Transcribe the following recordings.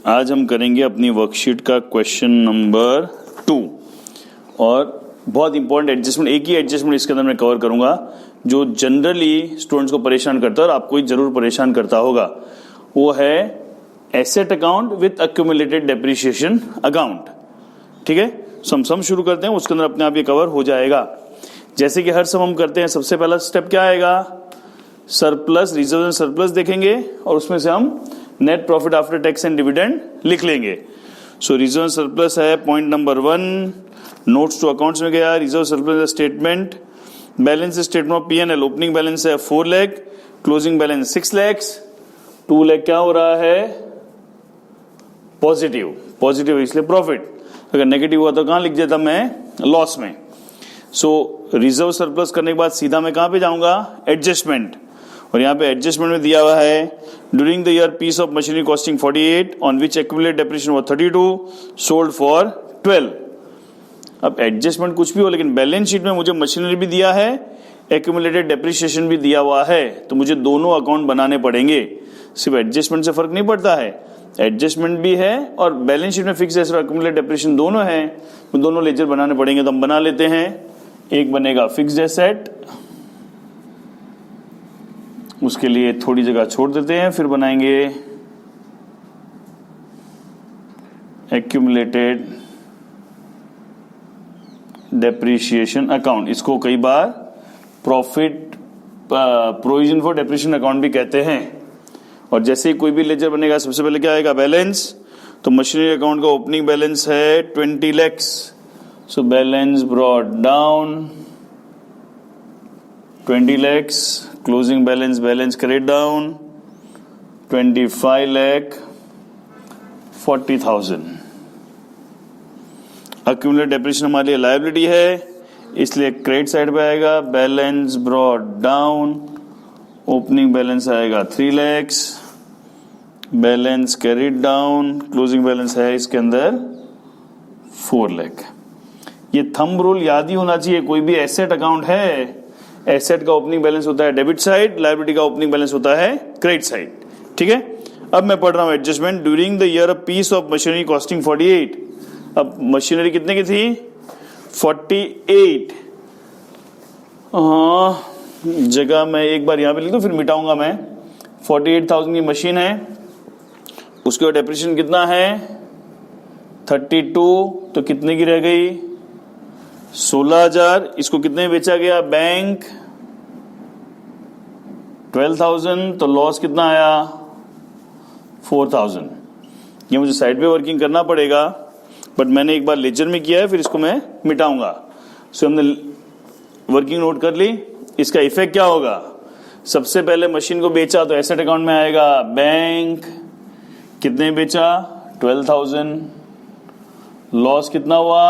आज हम करेंगे अपनी वर्कशीट का क्वेश्चन नंबर 2 और बहुत इंपॉर्टेंट एडजस्टमेंट, एक ही एडजस्टमेंट इसके अंदर मैं कवर करूंगा जो जनरली स्टूडेंट्स को परेशान करता है और आपको ही जरूर परेशान करता होगा। वो है asset account with accumulated depreciation account. ठीक है, सम शुरू करते हैं, उसके अंदर अपने आप ये कवर हो जाएगा। जैसे कि हर सम हम करते हैं, सबसे पहला स्टेप क्या आएगा, सरप्लस, रिजर्व एंड सरप्लस देखेंगे और उसमें से हम net profit after tax and dividend लिख लेंगे। सो रिजर्व एंड सरप्लस है point number 1, notes to accounts में गया। Reserve surplus statement, balance statement of P&L, opening balance है 4 लाख, क्लोजिंग बैलेंस 6 लाख, 2 लाख क्या हो रहा है, पॉजिटिव इसलिए प्रॉफिट। अगर नेगेटिव हुआ तो कहां लिख देता मैं, लॉस में। सो रिजर्व सरप्लस करने के बाद सीधा मैं कहां पे जाऊंगा, एडजस्टमेंट, और यहाँ पे एडजस्टमेंट में दिया हुआ है during the year piece of machinery costing 48 on which accumulated depreciation was 32 sold for 12। अब एडजस्टमेंट कुछ भी हो, लेकिन बैलेंस शीट में मुझे मशीनरी भी दिया है, एक्यूमुलेटेड डेप्रिसिएशन भी दिया हुआ है, तो मुझे दोनों अकाउंट बनाने पड़ेंगे। सिर्फ एडजस्टमेंट से फर्क नहीं पड़ता है, एडजस्टमेंट भी है और बैलेंस शीट में फिक्स एसेट और एक्यूमुलेटेड डेप्रिसिएशन दोनों है, तो दोनों लेजर बनाने पड़ेंगे। तो हम बना लेते हैं। एक बनेगा फिक्स्ड एसेट, उसके लिए थोड़ी जगह छोड़ देते हैं, फिर बनाएंगे एक्यूमुलेटेड डेप्रिसिएशन अकाउंट। इसको कई बार profit provision for depreciation account भी कहते हैं। और जैसे ही कोई भी लेजर बनेगा, सबसे पहले क्या आएगा, बैलेंस। तो मशीनरी अकाउंट का ओपनिंग बैलेंस है 20 lakh, so balance brought down 20 lakh, closing balance correct down 25 lakh 40,000। Accumulated depreciation हमारे लिए लायबिलिटी है, इसलिए क्रेडिट साइड पे आएगा, balance brought down, opening balance आएगा 3 lakh, balance carried down, closing balance है इसके अंदर 4 लाख। ये थंब रूल याद ही होना चाहिए। कोई भी एसेट अकाउंट है, एसेट का ओपनिंग बैलेंस होता है डेबिट साइड, लायबिलिटी का ओपनिंग बैलेंस होता है क्रेडिट साइड। ठीक है, अब मैं पढ़ रहा हूं adjustment during the year of peace of machinery costing 48। अब मशीनरी कितने की थी, 48। जगह मैं एक बार यहां पे लिख दूं, फिर मिटाऊंगा मैं। 48,000 की मशीन है, उसके बाद डेप्रिसिएशन कितना है 32, तो कितने की रह गई 16,000। इसको कितने बेचा गया, बैंक 12,000, तो लॉस कितना आया 4,000। ये मुझे साइड पे वर्किंग करना पड़ेगा, बट मैंने एक बार लेजर में किया है, फिर इसको मैं मिटाऊंगा। सो हमने वर्किंग नोट कर ली। इसका इफेक्ट क्या होगा, सबसे पहले मशीन को बेचा तो एसेट अकाउंट में आएगा, बैंक कितने बेचा 12,000, लॉस कितना हुआ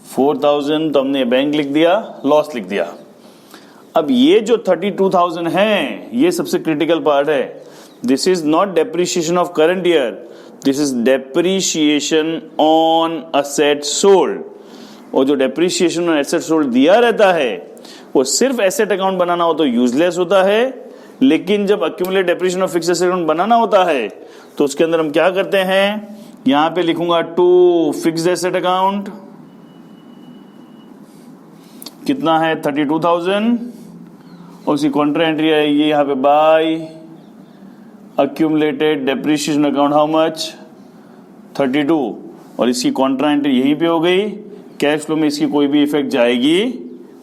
4,000, तो हमने बैंक लिख दिया, लॉस लिख दिया। अब ये जो 32,000 है, ये सबसे क्रिटिकल पार्ट है। This is not depreciation of current year, this is depreciation on asset sold. और जो डेप्रिसिएशन ऑन एसेट सोल्ड दिया रहता है, वो सिर्फ एसेट अकाउंट बनाना हो तो यूजलेस होता है, लेकिन जब accumulated depreciation of fixed asset account बनाना होता है, तो उसके अंदर हम क्या करते हैं, यहां पे लिखूंगा 2 फिक्स्ड एसेट अकाउंट, कितना है 32,000, और उसकी कॉन्ट्रा एंट्री आएगी यहां पे by accumulated depreciation account how much 32, और इसकी कॉन्ट्रा एंट्री यहीं पे हो गई। कैश फ्लो में इसकी कोई भी इफेक्ट जाएगी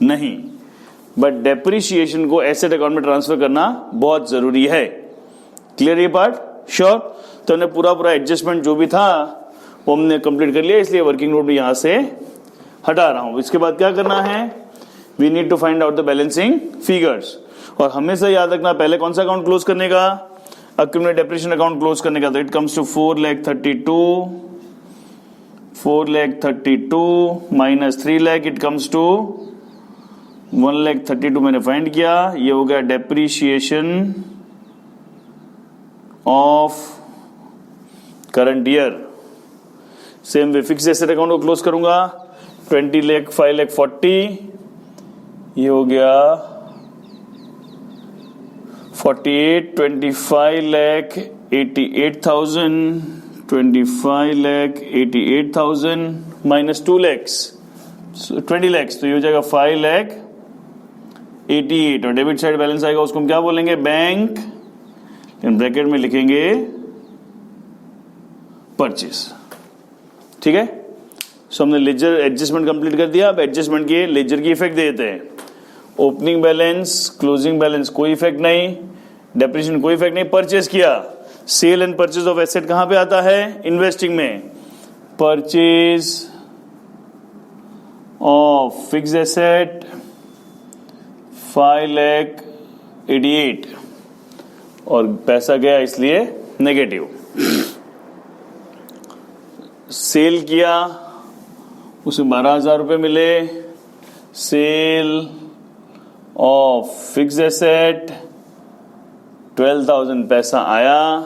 नहीं, बट डेप्रिसिएशन को एसेट अकाउंट में ट्रांसफर करना बहुत जरूरी है। क्लियर ये पार्ट, श्योर। तो हमने पूरा एडजस्टमेंट जो भी था वो हमने कंप्लीट कर लिया, इसलिए वर्किंग नोट भी यहां से हटा रहा हूं। इसके बाद क्या करना है, we need to find out the balancing figures. और हमेशा याद रखना, पहले कौन सा अकाउंट क्लोज करने का, एक्यूमुलेटेड डेप्रिसिएशन अकाउंट क्लोज करने का। तो it comes to 4,32 minus 3 lakh, it comes to 1,32 मैंने फाइंड किया। ये हो गया depreciation of current year. Same way fixed asset account को क्लोज करूंगा, 20 लाख 5 लाख 40, ये हो गया 48, 25 lakh 88,000, 25 lakh 88,000 minus 2 lakhs, so 20 lakhs, तो ये हो जाएगा 5 lakh 88, और डेबिट साइड बैलेंस आएगा, उसको हम क्या बोलेंगे, बैंक, इन ब्रैकेट में लिखेंगे परचेस। ठीक है, सो हमने लेजर एडजस्टमेंट कंप्लीट कर दिया। अब एडजस्टमेंट के लेजर की इफेक्ट दे देते हैं। ओपनिंग बैलेंस, क्लोजिंग बैलेंस कोई इफेक्ट नहीं, डेप्रिसिएशन कोई इफेक्ट नहीं, परचेस किया। Sale and purchase of asset कहां पे आता है, इन्वेस्टिंग में। Purchase of fix asset 5 lakh 88, और पैसा गया इसलिए नेगेटिव। सेल किया, उसे 12,000 रुपये मिले। सेल ऑफ फिक्स एसेट 12,000 पैसा आया।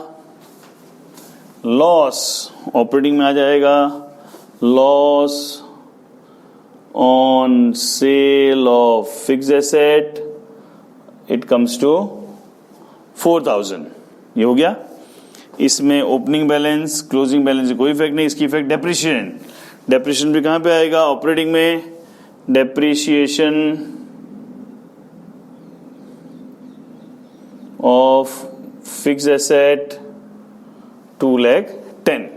लॉस ऑपरेटिंग में आ जाएगा, loss on sale of fix asset it comes to 4,000। ये हो गया। इसमें ओपनिंग बैलेंस, क्लोजिंग बैलेंस से कोई इफेक्ट नहीं, इसकी इफेक्ट डेप्रिसिएशन। डेप्रिसिएशन भी कहां पे आएगा, ऑपरेटिंग में। Depreciation of fix asset 2,10,000।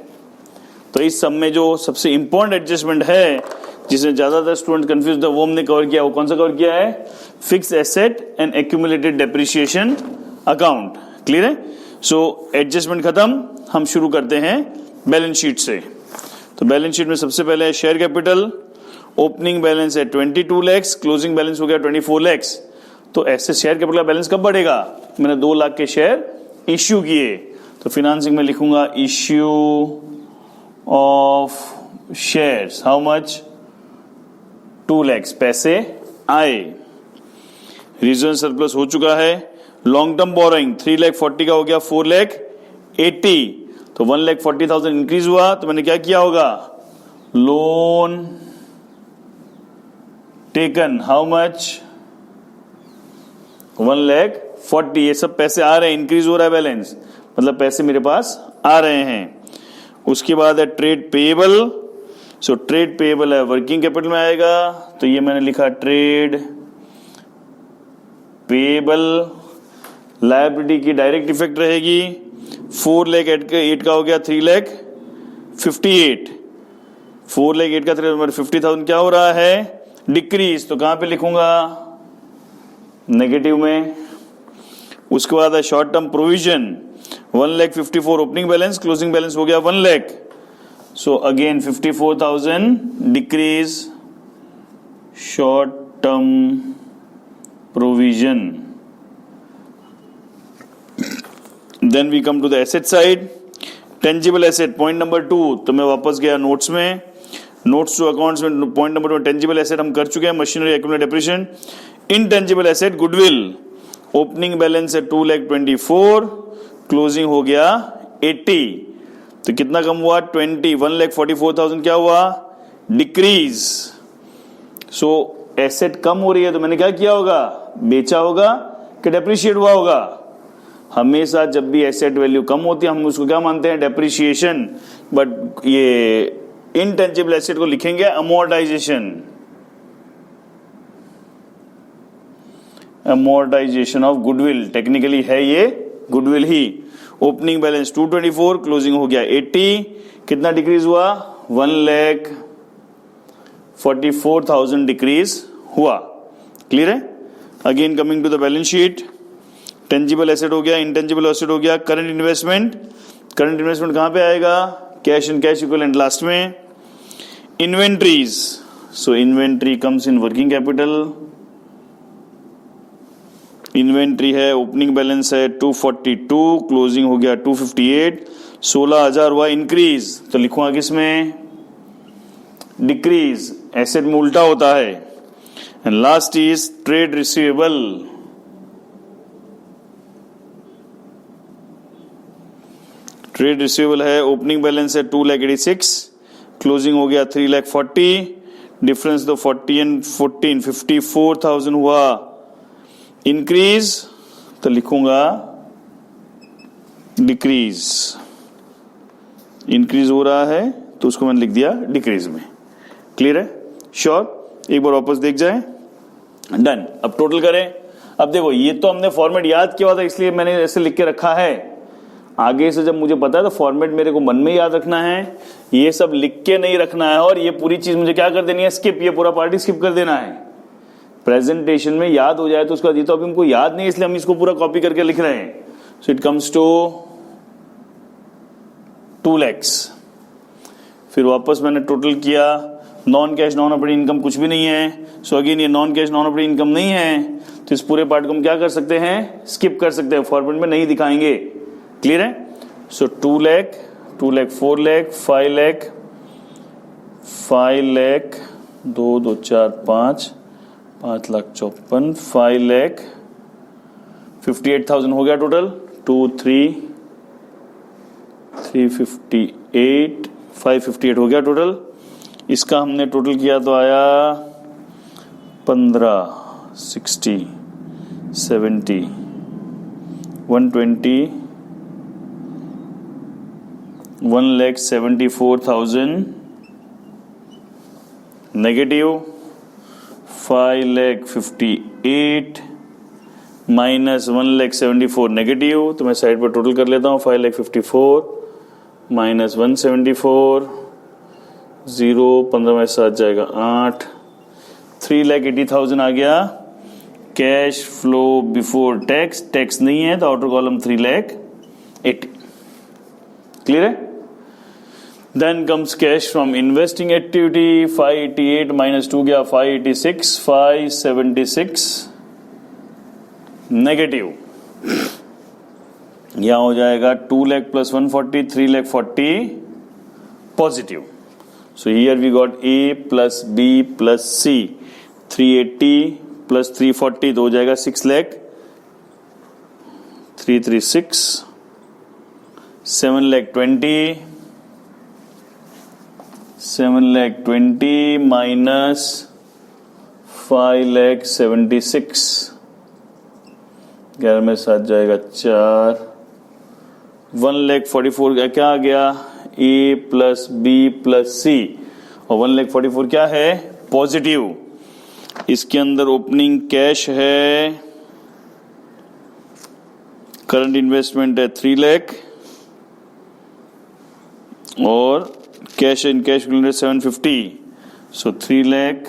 तो इस सब में जो सबसे इंपॉर्टेंट एडजस्टमेंट है, जिसमें ज्यादातर स्टूडेंट कंफ्यूज है, वो हमने कवर किया। वो कौन सा कवर किया है, fix asset and accumulated depreciation account. Clear है। सो एडजस्टमेंट खत्म, हम शुरू करते हैं बैलेंस शीट से। तो बैलेंस शीट में सबसे पहले है शेयर कैपिटल। ओपनिंग बैलेंस है 22 लाख, क्लोजिंग बैलेंस हो गया 24 लाख। तो ऐसे शेयर कैपिटल का बैलेंस कब बढ़ेगा, मैंने 2 लाख के शेयर इश्यू किए, तो फिनांसिंग में लिखूंगा issue of shares, how much, 2 lakh पैसे आए। रिजर्व सरप्लस हो चुका है। लॉन्ग टर्म बोरोइंग 3,40,000 का हो गया 4,80,000, तो 1,40,000 इंक्रीज हुआ। तो मैंने क्या किया होगा, लोन टेकन, हाउ मच, 1,40,000। ये सब पैसे आ रहे हैं, इंक्रीज हो रहा है बैलेंस, मतलब पैसे मेरे पास आ रहे हैं। उसके बाद है trade payable. So trade payable है वर्किंग कैपिटल में आएगा, तो ये मैंने लिखा ट्रेड पेएबल। लायबिलिटी की डायरेक्ट इफेक्ट रहेगी। 4,08,000 का हो गया 3,58,000। 4,08,000 का 50,000 क्या हो रहा है, डिक्रीज। तो कहां पे लिखूंगा, नेगेटिव में। उसके बाद है short term provision 1,54,000 opening balance, closing balance हो गया 1 lakh. So again 54,000 decrease short term provision. Then we come to the asset side. Tangible asset point number 2, तो मैं वापस गया नोट्स में, नोट्स टू अकाउंट्स में पॉइंट नंबर 2 टेंजिबल एसेट हम कर चुके हैं, machinery accumulated depreciation. Intangible asset goodwill, opening balance है 2,24,000, क्लोजिंग हो गया 80, तो कितना कम हुआ 20, 1,44,000 क्या हुआ, डिक्रीज। सो एसेट कम हो रही है, तो मैंने क्या किया होगा, बेचा होगा कि डेप्रिशिएट हुआ होगा। हमेशा जब भी एसेट वैल्यू कम होती है हम उसको क्या मानते हैं, डेप्रिशिएशन। बट ये इनटेंजिबल एसेट को लिखेंगे amortisation, amortisation of goodwill. Technically है ये गुडविल ही। ओपनिंग बैलेंस 224, क्लोजिंग हो गया 80, कितना डिक्रीज हुआ, 1,44,000 डिक्रीज हुआ। क्लियर है। Again coming to the balance sheet, tangible asset हो गया, इंटेंजिबल एसेट हो गया। करंट इन्वेस्टमेंट, करंट इन्वेस्टमेंट कहां पे आएगा, cash and cash equivalent last में। Inventories, so inventory comes in working capital. Inventory है, ओपनिंग बैलेंस है 242, क्लोजिंग हो गया 258, 16,000 हुआ इंक्रीज, तो लिखूंगा किसमें, डिक्रीज। एसेट में उल्टा होता है। And last is trade receivable. Trade receivable है, ओपनिंग बैलेंस है 2,86,000, क्लोजिंग हो गया 3,40,000, डिफरेंस तो 40 एंड 14, 54,000 हुआ इंक्रीज, तो लिखूंगा डिक्रीज, इंक्रीज हो रहा है तो उसको मैंने लिख दिया डिक्रीज में। क्लियर है? श्योर? एक बार वापस देख जाए। डन। अब टोटल करें। अब देखो ये तो हमने फॉर्मेट याद किया हुआ था इसलिए मैंने ऐसे लिख के रखा है। आगे से जब मुझे पता है तो फॉर्मेट मेरे को मन में याद रखना है, ये सब लिख के नहीं रखना है। और ये पूरी चीज मुझे क्या कर देनी है? स्किप। ये पूरा पार्टी स्किप कर देना है। प्रेजेंटेशन में याद हो जाए तो उसका ये तो अभी हमको याद नहीं, इसलिए हम इसको पूरा कॉपी करके लिख रहे हैं। So it comes to 2 lakhs। फिर वापस मैंने टोटल किया, non cash non operating income कुछ भी नहीं है। सो अगेन ये non cash non operating income नहीं है, तो इस पूरे पार्ट को हम क्या कर सकते हैं? स्किप कर सकते हैं, फॉर्मेट में नहीं दिखाएंगे। क्लियर है? सो 2 lakh, 2 lakh, 4 lakh, 5 lakh, 5 lakh, 2 2 4 5 5,54,000, 5 lakh 58,000 हो गया टोटल। 2 3 358 558 हो गया टोटल। इसका हमने टोटल किया तो आया 15 60 70 120 1,74,000 नेगेटिव 5,58,000 माइनस 1,74,000 नेगेटिव। तो मैं साइड पर टोटल कर लेता हूँ। 5,54,000 माइनस 174 0 15 में 7 जाएगा 8 3,80,000 आ गया। Cash flow before tax, tax नहीं है तो आउटर कॉलम 3,80,000। क्लियर है? Then comes cash from investing activity 588 minus 2 गया 586 576 नेगेटिव। यहां हो जाएगा 2 lakh plus 140 3,40,000 positive. So here we got A plus B plus C 380 plus 340 तो हो जाएगा 6 lakh 336 7,20,000 माइनस 5,76,000 11 में 7 जाएगा 4 1,44,000 क्या आ गया? A plus B plus C और 1,44,000 क्या है? पॉजिटिव। इसके अंदर ओपनिंग कैश है, करंट इन्वेस्टमेंट है 3 lakh और cash in cash 750। So 3 lakh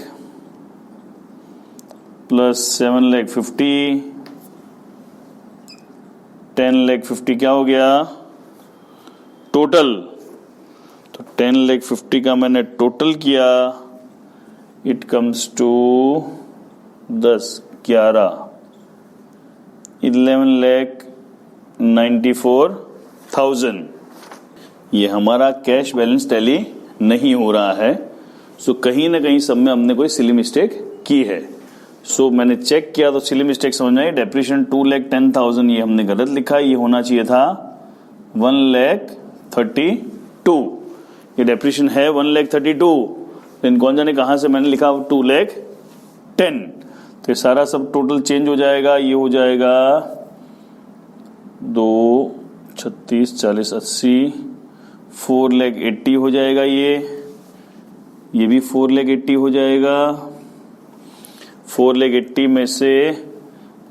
plus 7,50,000 10,50,000 क्या हो गया टोटल? तो 10,50,000 का मैंने टोटल किया, इट कम्स टू 11,94,000। ये हमारा कैश बैलेंस टैली नहीं हो रहा है। सो कहीं ना कहीं सब में हमने कोई सिली मिस्टेक की है। सो मैंने चेक किया तो सिली मिस्टेक समझ में आई। डेप्रिसिएशन 2,10,000 ये हमने गलत लिखा, ये होना चाहिए था 1,32,000। ये डेप्रिसिएशन है 1,32,000, लेकिन कौन जाने कहां से मैंने लिखा 2,10,000। तो ये सारा सब टोटल चेंज हो जाएगा। ये हो जाएगा 2 36 40 80 4,80,000 हो जाएगा। ये भी 4,80,000 हो जाएगा। 4,80,000 में से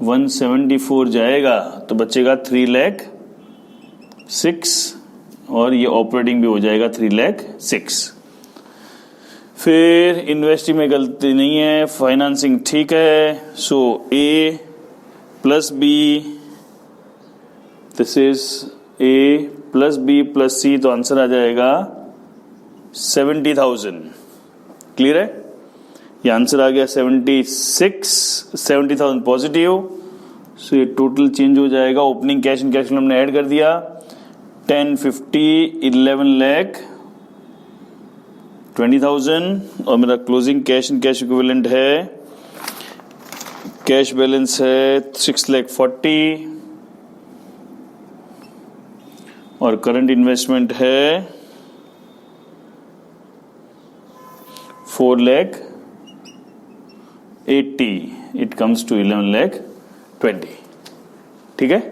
174 जाएगा तो बचेगा 3,06,000 और ये ऑपरेटिंग भी हो जाएगा 3,06,000। फिर इन्वेस्टिंग में गलती नहीं है, फाइनेंसिंग ठीक है। सो A plus B, this is A plus B plus C, तो आंसर आ जाएगा 70,000। क्लियर है? ये आंसर आ गया 70,000 पॉजिटिव। सो ये टोटल चेंज हो जाएगा। ओपनिंग कैश इन कैश हमने ऐड कर दिया 10,50 11,20,000 और मेरा closing cash in cash equivalent है, कैश बैलेंस है 6,40,000 और करंट इन्वेस्टमेंट है 4,80,000। It comes to 11,20,000। ठीक है।